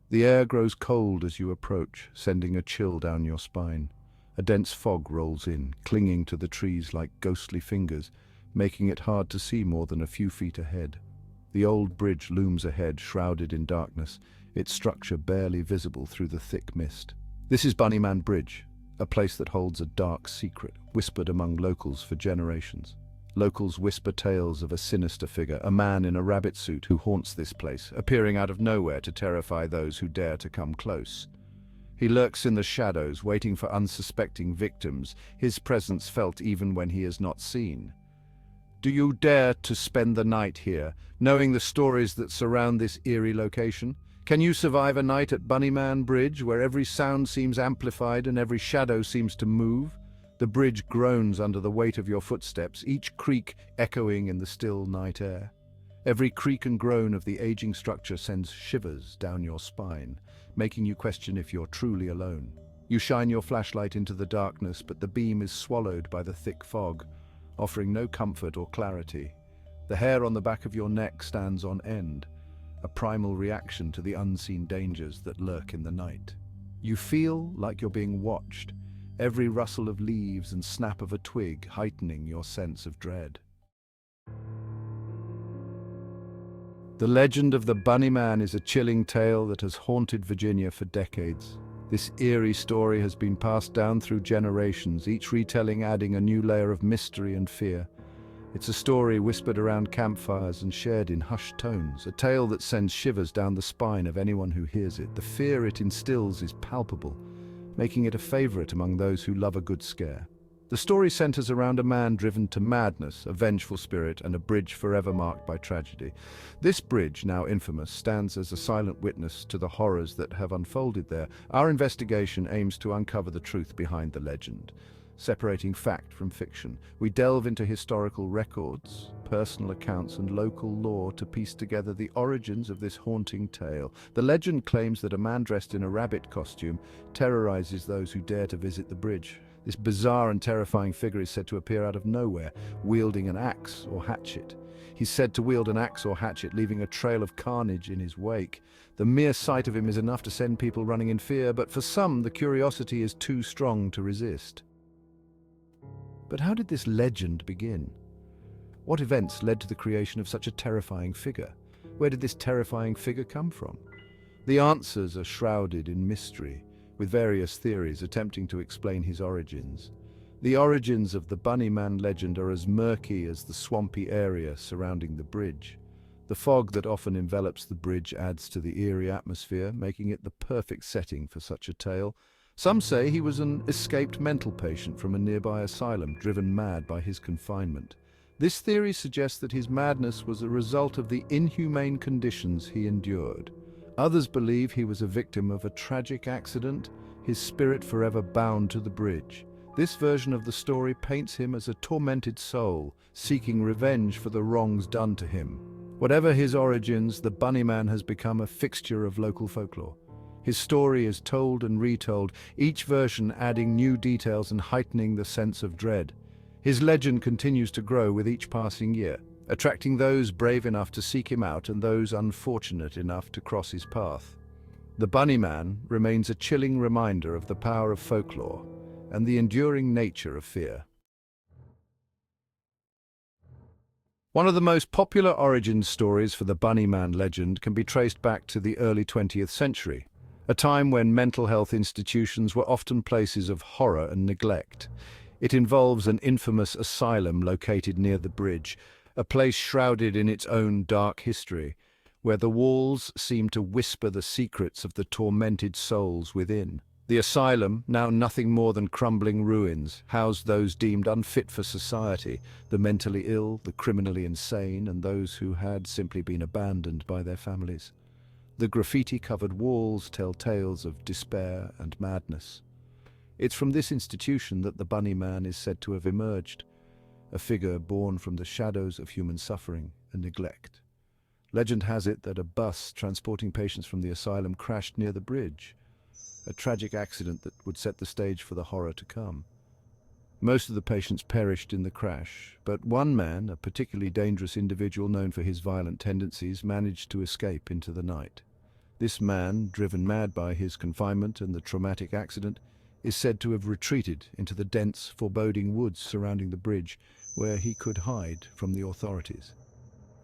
The air grows cold as you approach, sending a chill down your spine. A dense fog rolls in, clinging to the trees like ghostly fingers, making it hard to see more than a few feet ahead. The old bridge looms ahead, shrouded in darkness, its structure barely visible through the thick mist. This is Bunnyman Bridge, a place that holds a dark secret, whispered among locals for generations. Locals whisper tales of a sinister figure, a man in a rabbit suit who haunts this place, appearing out of nowhere to terrify those who dare to come close. He lurks in the shadows, waiting for unsuspecting victims, his presence felt even when he is not seen. Do you dare to spend the night here, knowing the stories that surround this eerie location? Can you survive a night at Bunnyman Bridge, where every sound seems amplified and every shadow seems to move? The bridge groans under the weight of your footsteps, each creak echoing in the still night air. Every creak and groan of the aging structure sends shivers down your spine, making you question if you're truly alone. You shine your flashlight into the darkness, but the beam is swallowed by the thick fog, offering no comfort or clarity. The hair on the back of your neck stands on end, a primal reaction to the unseen dangers that lurk in the night. You feel like you're being watched, every rustle of leaves and snap of a twig heightening your sense of dread. The legend of the Bunnyman is a chilling tale that has haunted Virginia for decades. This eerie story has been passed down through generations, each retelling adding a new layer of mystery and fear. It's a story whispered around campfires and shared in hushed tones, a tale that sends shivers down the spine of anyone who hears it. The fear it instills is palpable, making it a favorite among those who love a good scare. The story centers around a man driven to madness, a vengeful spirit, and a bridge forever marked by tragedy. This bridge, now infamous, stands as a silent witness to the horrors that have unfolded there. Our investigation aims to uncover the truth behind the legend, separating fact from fiction. We delve into historical records, personal accounts, and local lore to piece together the origins of this haunting tale. The legend claims that a man dressed in a rabbit costume terrorizes those who dare to visit the bridge. This bizarre and terrifying figure is said to appear out of nowhere, wielding an axe or hatchet. He's said to wield an axe or hatchet, leaving a trail of carnage in his wake. The mere sight of him is enough to send people running in fear, but for some, the curiosity is too strong to resist. But how did this legend begin? What events led to the creation of such a terrifying figure? Where did this terrifying figure come from? The answers are shrouded in mystery, with various theories attempting to explain his origins. The origins of the Bunnyman legend are as murky as the swampy area surrounding the bridge. The fog that often envelops the bridge adds to the eerie atmosphere, making it the perfect setting for such a tale. Some say he was an escaped mental patient from a nearby asylum, driven mad by his confinement. This theory suggests that his madness was a result of the inhumane conditions he endured. Others believe he was a victim of a tragic accident, his spirit forever bound to the bridge. This version of the story paints him as a tormented soul, seeking revenge for the wrongs done to him. Whatever his origins, the Bunnyman has become a fixture of local folklore. His story is told and retold, each version adding new details and heightening the sense of dread. His legend continues to grow with each passing year, attracting those brave enough to seek him out and those unfortunate enough to cross his path. The Bunnyman remains a chilling reminder of the power of folklore and the enduring nature of fear. One of the most popular origin stories for the Bunnyman legend can be traced back to the early 20th century, a time when mental health institutions were often places of horror and neglect. It involves an infamous asylum located near the bridge, a place shrouded in its own dark history, where the walls seem to whisper the secrets of the tormented souls within. The asylum, now nothing more than crumbling ruins, housed those deemed unfit for society, the mentally ill, the criminally insane, and those who had simply been abandoned by their families. The graffiti-covered walls tell tales of despair and madness. It's from this institution that the Bunnyman is said to have emerged, a figure born from the shadows of human suffering and neglect. Legend has it that a bus transporting patients from the asylum crashed near the bridge, a tragic accident that would set the stage for the horror to come. Most of the patients perished in the crash, but one man, a particularly dangerous individual known for his violent tendencies, managed to escape into the night. This man, driven mad by his confinement and the traumatic accident, is said to have retreated into the dense, foreboding woods surrounding the bridge, where he could hide from the authorities.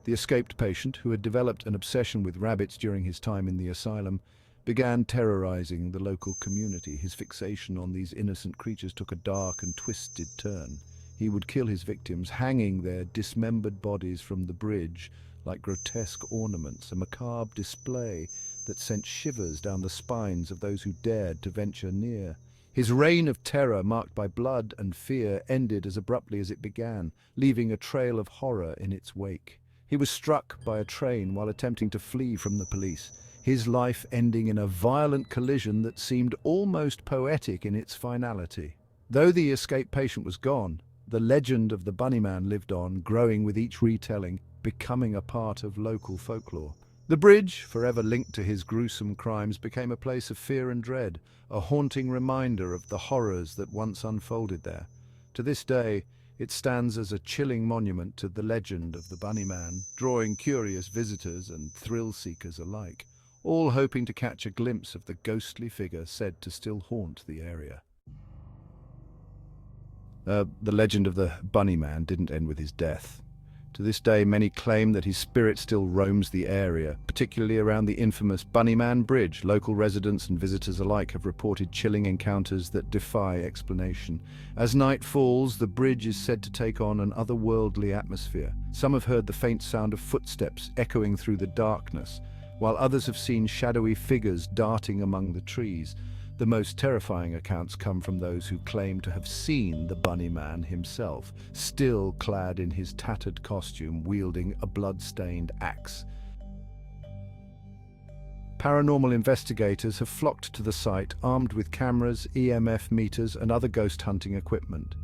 The escaped patient, who had developed an obsession with rabbits during his time in the asylum, began terrorizing the local community. His fixation on these innocent creatures took a dark and twisted turn. He would kill his victims, hanging their dismembered bodies from the bridge like grotesque ornaments, a macabre display that sent shivers down the spines of those who dared to venture near. His reign of terror, marked by blood and fear, ended as abruptly as it began, leaving a trail of horror in its wake. He was struck by a train while attempting to flee from the police, his life ending in a violent collision that seemed almost poetic in its finality. Though the escaped patient was gone, the legend of the Bunnyman lived on, growing with each retelling, becoming a part of local folklore. The bridge, forever linked to his gruesome crimes, became a place of fear and dread, a haunting reminder of the horrors that once unfolded there. To this day, it stands as a chilling monument to the legend of the Bunnyman, drawing curious visitors and thrill-seekers alike, all hoping to catch a glimpse of the ghostly figure said to still haunt the area. The legend of the Bunnyman didn't end with his death. To this day, many claim that his spirit still roams the area, particularly around the infamous Bunnyman Bridge. Local residents and visitors alike have reported chilling encounters that defy explanation. As night falls, the bridge is said to take on an otherworldly atmosphere. Some have heard the faint sound of footsteps echoing through the darkness, while others have seen shadowy figures darting among the trees. The most terrifying accounts come from those who claim to have seen the Bunnyman himself, still clad in his tattered costume, wielding a blood-stained axe. Paranormal investigators have flocked to the site, armed with cameras, EMF meters, and other ghost hunting equipment.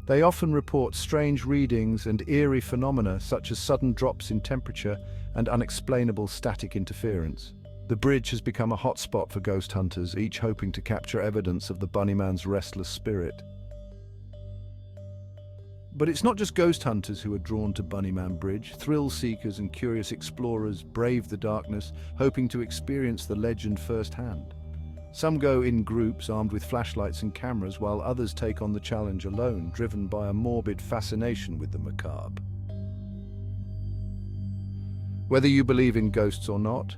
They often report strange readings and eerie phenomena such as sudden drops in temperature and unexplainable static interference. The bridge has become a hotspot for ghost hunters, each hoping to capture evidence of the Bunnyman's restless spirit. But it's not just ghost hunters who are drawn to Bunnyman Bridge. Thrill seekers and curious explorers brave the darkness, hoping to experience the legend firsthand. Some go in groups armed with flashlights and cameras, while others take on the challenge alone, driven by a morbid fascination with the macabre. Whether you believe in ghosts or not,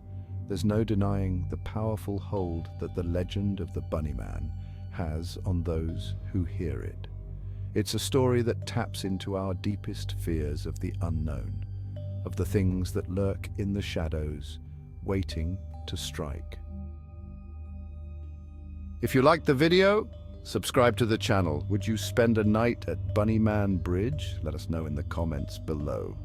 there's no denying the powerful hold that the legend of the Bunnyman has on those who hear it. It's a story that taps into our deepest fears of the unknown, of the things that lurk in the shadows, waiting to strike. If you liked the video, subscribe to the channel. Would you spend a night at Bunnyman Bridge? Let us know in the comments below.